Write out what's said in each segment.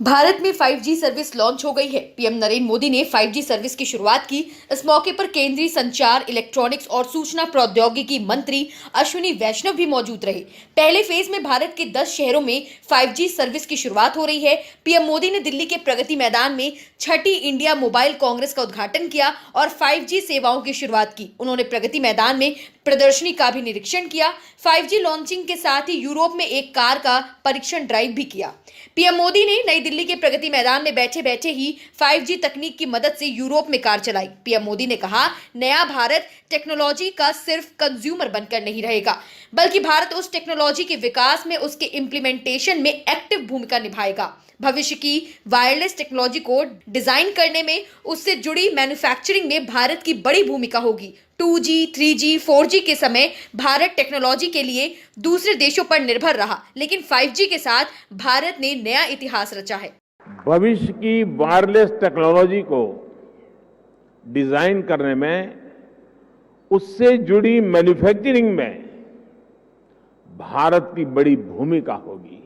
भारत में 5G service launch हो गई है। पीएम नरेंद्र मोदी ने 5G सर्विस की शुरुआत की। इस मौके पर केंद्रीय संचार, इलेक्ट्रॉनिक्स और सूचना प्रौद्योगिकी मंत्री अश्विनी वैष्णव भी मौजूद रहे। पहले फेज में भारत के 10 शहरों में 5G सर्विस की शुरुआत हो रही है। पीएम मोदी ने दिल्ली के प्रगति मैदान में छठी इंडिया मोबाइल कांग्रेस का उद्घाटन किया और 5G सेवाओं की शुरुआत की। उन्होंने प्रगति मैदान में प्रदर्शनी का भी निरीक्षण किया। 5G लॉन्चिंग के साथ ही यूरोप में एक कार का परीक्षण ड्राइव भी किया। पीएम मोदी ने नई दिल्ली के प्रगति मैदान में बैठे बैठे ही 5G तकनीक की मदद से यूरोप में कार चलाई। पीएम मोदी ने कहा, नया भारत टेक्नोलॉजी का सिर्फ कंज्यूमर बनकर नहीं रहेगा, बल्कि भारत उस टेक्नोलॉजी के विकास में, उसके इम्प्लीमेंटेशन में एक्टिव भूमिका निभाएगा। भविष्य की वायरलेस टेक्नोलॉजी को डिजाइन करने में, उससे जुड़ी मैन्युफैक्चरिंग में भारत की बड़ी भूमिका होगी। 2G, 3G, 4G के समय भारत टेक्नोलॉजी के लिए दूसरे देशों पर निर्भर रहा, लेकिन 5G के साथ भारत ने नया इतिहास रचा है। भविष्य की वायरलेस टेक्नोलॉजी को डिजाइन करने में, उससे जुड़ी मैन्युफैक्चरिंग में भारत की बड़ी भूमिका होगी।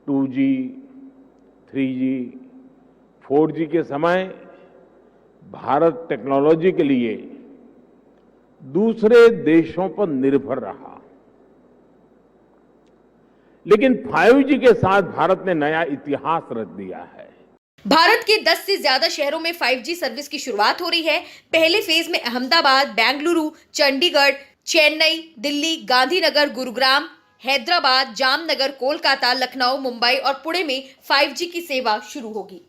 2G, 3G, 4G के समय भारत टेक्नोलॉजी के लिए दूसरे देशों पर निर्भर रहा, लेकिन 5G के साथ भारत ने नया इतिहास रच दिया है। भारत के 10 से ज्यादा शहरों में 5G सर्विस की शुरुआत हो रही है। पहले फेज में अहमदाबाद, बेंगलुरु, चंडीगढ़, चेन्नई, दिल्ली, गांधीनगर, गुरुग्राम, हैदराबाद, जामनगर, कोलकाता, लखनऊ, मुंबई और पुणे में 5G की सेवा शुरू होगी।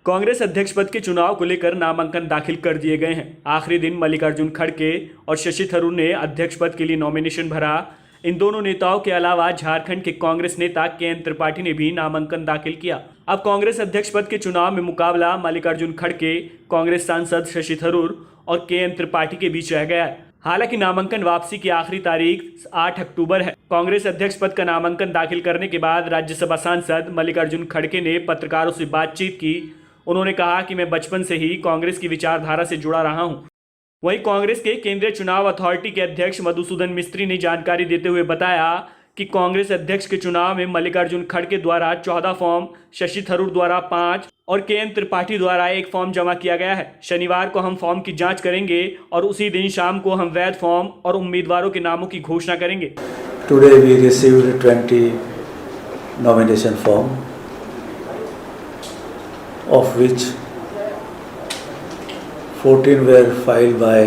कांग्रेस अध्यक्ष पद के चुनाव को लेकर नामांकन दाखिल कर दिए गए हैं। आखिरी दिन मल्लिकार्जुन खड़गे और शशि थरूर ने अध्यक्ष पद के लिए नॉमिनेशन भरा। इन दोनों नेताओं के अलावा झारखंड के कांग्रेस नेता के त्रिपाठी ने भी नामांकन दाखिल किया। अब कांग्रेस अध्यक्ष पद के चुनाव में मुकाबला मल्लिकार्जुन खड़गे, कांग्रेस सांसद शशि थरूर और के त्रिपाठी के बीच रह गया है। हालांकि नामांकन वापसी की आखिरी तारीख 8 अक्टूबर है। कांग्रेस अध्यक्ष पद का नामांकन दाखिल करने के बाद राज्यसभा सांसद मल्लिकार्जुन खड़गे ने पत्रकारों से बातचीत की। उन्होंने कहा कि मैं बचपन से ही कांग्रेस की विचारधारा से जुड़ा रहा हूं। वहीं कांग्रेस के केंद्रीय चुनाव अथॉरिटी के अध्यक्ष मधुसूदन मिस्त्री ने जानकारी देते हुए बताया कि कांग्रेस अध्यक्ष के चुनाव में मल्लिकार्जुन खड़गे द्वारा 14 फॉर्म, शशि थरूर द्वारा 5 और के त्रिपाठी द्वारा 1 फॉर्म जमा किया गया है। शनिवार को हम फॉर्म की जांच करेंगे और उसी दिन शाम को हम वैध फॉर्म और उम्मीदवारों के नामों की घोषणा करेंगे। Today we received 20 nomination form, of which 14 were filed by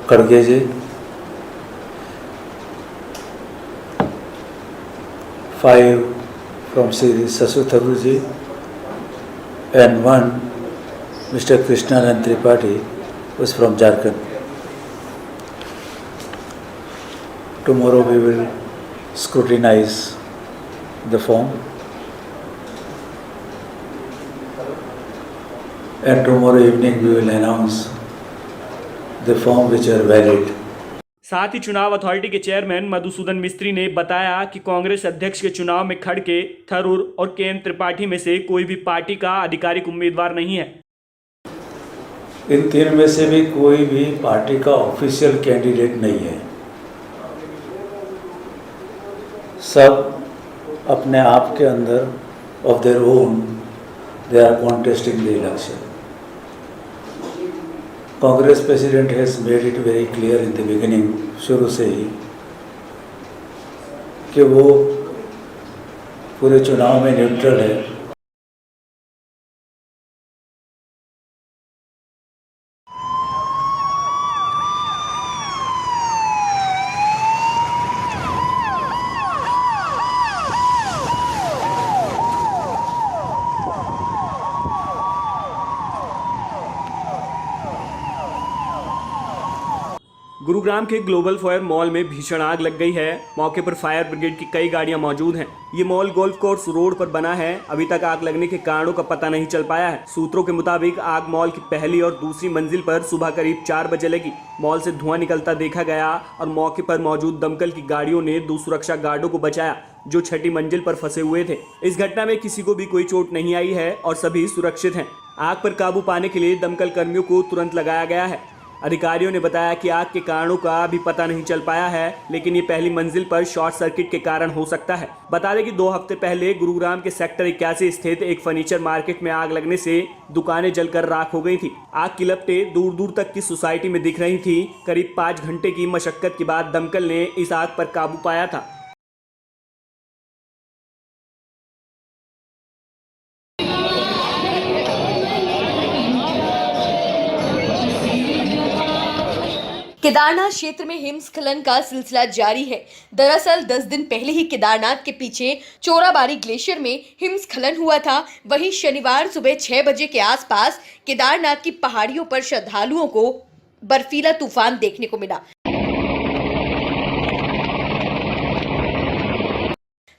Khadge ji, 5 from Shri Shashi Tharoor ji, and 1 Mr. Krishnanand Tripathi was from Jharkhand. Tomorrow we will scrutinize the form, and tomorrow evening we will announce the form which are valid. साथ ही चुनाव authority के chairman Madhusudan मिस्त्री ने बताया कि कांग्रेस अध्यक्ष के चुनाव में खड़गे, थरूर और के त्रिपाठी में से कोई भी पार्टी का आधिकारिक उम्मीदवार नहीं है। इन तीन में से भी कोई भी पार्टी का ऑफिशियल कैंडिडेट नहीं है। सब अपने आप के अंदर of their own they are contesting the election. Congress president has made it very clear in the beginning, शुरू से ही, कि वो पूरे चुनाव में न्यूट्रल है। गुरुग्राम के ग्लोबल फायर मॉल में भीषण आग लग गई है। मौके पर फायर ब्रिगेड की कई गाड़ियां मौजूद हैं। ये मॉल गोल्फ कोर्स रोड पर बना है। अभी तक आग लगने के कारणों का पता नहीं चल पाया है। सूत्रों के मुताबिक आग मॉल की पहली और दूसरी मंजिल पर सुबह करीब 4 बजे लगी। मॉल से धुआं निकलता देखा गया और मौके पर मौजूद दमकल की गाड़ियों ने 2 सुरक्षा गार्डों को बचाया जो छठी मंजिल पर फंसे हुए थे। इस घटना में किसी को भी कोई चोट नहीं आई है और सभी सुरक्षित हैं। आग पर काबू पाने के लिए दमकल कर्मियों को तुरंत लगाया गया है। अधिकारियों ने बताया कि आग के कारणों का अभी पता नहीं चल पाया है, लेकिन ये पहली मंजिल पर शॉर्ट सर्किट के कारण हो सकता है। बता दें कि 2 हफ्ते पहले गुरुग्राम के सेक्टर 81 स्थित एक फर्नीचर मार्केट में आग लगने से दुकानें जलकर राख हो गई थी। आग की लपटें दूर दूर तक की सोसाइटी में दिख रही थी। करीब 5 घंटे की मशक्कत के बाद दमकल ने इस आग पर काबू पाया था। केदारनाथ क्षेत्र में हिमस्खलन का सिलसिला जारी है। दरअसल 10 दिन पहले ही केदारनाथ के पीछे चोराबाड़ी ग्लेशियर में हिमस्खलन हुआ था। वहीं शनिवार सुबह 6 बजे के आसपास केदारनाथ की पहाड़ियों पर श्रद्धालुओं को बर्फीला तूफान देखने को मिला।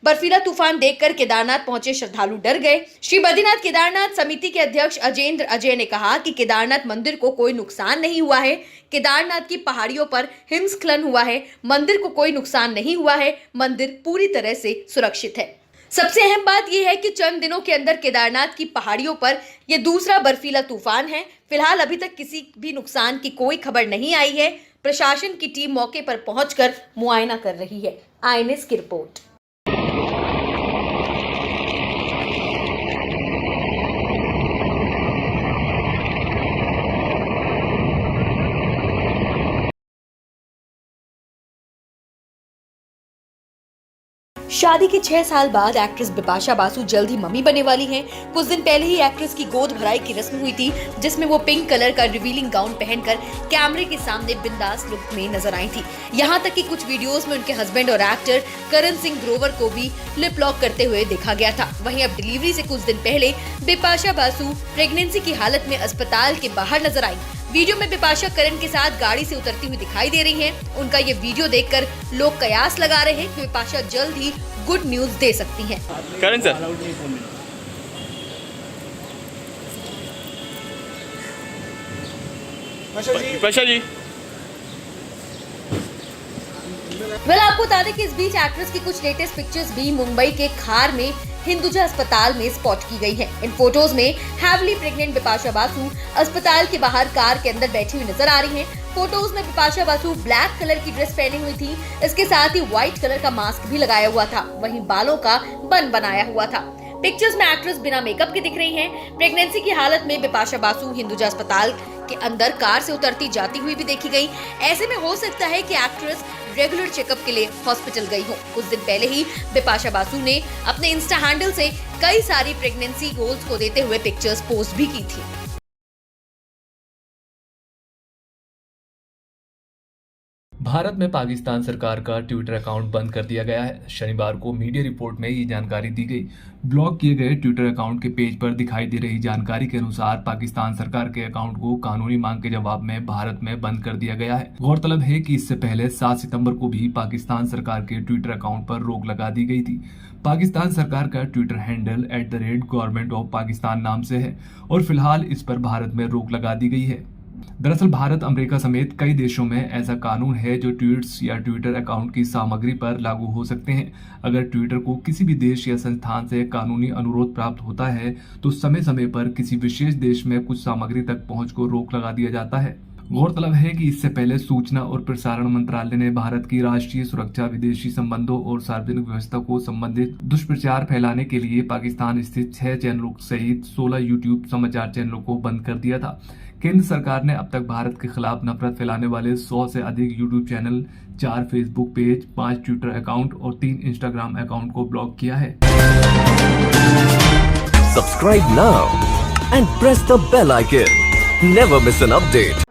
बर्फीला तूफान देखकर केदारनाथ पहुंचे श्रद्धालु डर गए। श्री बद्रीनाथ केदारनाथ समिति के अध्यक्ष अजेंद्र अजय ने कहा कि केदारनाथ मंदिर को कोई नुकसान नहीं हुआ है। केदारनाथ की पहाड़ियों पर हिमस्खलन हुआ है, मंदिर को कोई नुकसान नहीं हुआ है, मंदिर पूरी तरह से सुरक्षित है। सबसे अहम बात यह है कि चंद दिनों के अंदर केदारनाथ की पहाड़ियों पर यह दूसरा बर्फीला तूफान है। फिलहाल अभी तक किसी भी नुकसान की कोई खबर नहीं आई है। प्रशासन की टीम मौके पर पहुंचकर मुआयना कर रही है। INS की रिपोर्ट। शादी के 6 साल बाद एक्ट्रेस बिपाशा बासु जल्द ही मम्मी बनने वाली हैं। कुछ दिन पहले ही एक्ट्रेस की गोद भराई की रस्म हुई थी, जिसमें वो पिंक कलर का रिवीलिंग गाउन पहनकर कैमरे के सामने बिंदास लुक में नजर आई थी। यहाँ तक कि कुछ वीडियोस में उनके हस्बैंड और एक्टर करण सिंह ग्रोवर को भी लिप लॉक करते हुए देखा गया था। वहीं अब डिलीवरी से कुछ दिन पहले बिपाशा बासु प्रेगनेंसी की हालत में अस्पताल के बाहर नजर आई। वीडियो में बिपाशा करण के साथ गाड़ी से उतरती हुई दिखाई दे रही हैं। उनका ये वीडियो देखकर लोग कयास लगा रहे हैं कि बिपाशा जल्द ही गुड न्यूज दे सकती हैं। करण सर, बिपाशा जी। आपको बता दें कि इस बीच एक्ट्रेस की कुछ लेटेस्ट पिक्चर्स भी मुंबई के खार में हिंदुजा अस्पताल में स्पॉट की गई है। इन फोटोज में हैवली प्रेग्नेंट बिपाशा बासु अस्पताल के बाहर कार के अंदर बैठी हुई नजर आ रही हैं। फोटोज में बिपाशा बासु ब्लैक कलर की ड्रेस पहनी हुई थी। इसके साथ ही व्हाइट कलर का मास्क भी लगाया हुआ था। वहीं बालों का बन बनाया हुआ था। पिक्चर्स में एक्ट्रेस बिना मेकअप के दिख रही हैं। प्रेगनेंसी की हालत में बिपाशा बासु हिंदुजा अस्पताल के अंदर कार से उतरती जाती हुई भी देखी गई। ऐसे में हो सकता है कि एक्ट्रेस रेगुलर चेकअप के लिए हॉस्पिटल गई हो। कुछ दिन पहले ही बिपाशा बासु ने अपने इंस्टा हैंडल से कई सारी प्रेगनेंसी गोल्स को देते हुए पिक्चर्स पोस्ट भी की थी। भारत में पाकिस्तान सरकार का ट्विटर अकाउंट बंद कर दिया गया है। शनिवार को मीडिया रिपोर्ट में ये जानकारी दी गई। ब्लॉक किए गए ट्विटर अकाउंट के पेज पर दिखाई दे रही जानकारी के अनुसार पाकिस्तान सरकार के अकाउंट को कानूनी मांग के जवाब में भारत में बंद कर दिया गया है। गौरतलब है कि इससे पहले 7 सितंबर को भी पाकिस्तान सरकार के ट्विटर अकाउंट पर रोक लगा दी गई थी। पाकिस्तान सरकार का Twitter handle @government of Pakistan नाम से है और फिलहाल इस पर भारत में रोक लगा दी गई है। दरअसल भारत, अमेरिका समेत कई देशों में ऐसा कानून है जो ट्वीट्स या ट्विटर अकाउंट की सामग्री पर लागू हो सकते हैं। अगर ट्विटर को किसी भी देश या संस्थान से कानूनी अनुरोध प्राप्त होता है तो समय समय पर किसी विशेष देश में कुछ सामग्री तक पहुंच को रोक लगा दिया जाता है। गौरतलब है कि इससे पहले सूचना और प्रसारण मंत्रालय ने भारत की राष्ट्रीय सुरक्षा, विदेशी संबंधों और सार्वजनिक व्यवस्था को संबंधित दुष्प्रचार फैलाने के लिए पाकिस्तान स्थित 6 चैनलों सहित 16 यूट्यूब समाचार चैनलों को बंद कर दिया था। केंद्र सरकार ने अब तक भारत के खिलाफ नफरत फैलाने वाले 100 से अधिक YouTube channel, 4 Facebook page, 5 Twitter account और 3 इंस्टाग्राम अकाउंट को ब्लॉक किया है। Subscribe now and press the bell icon. Never miss an update.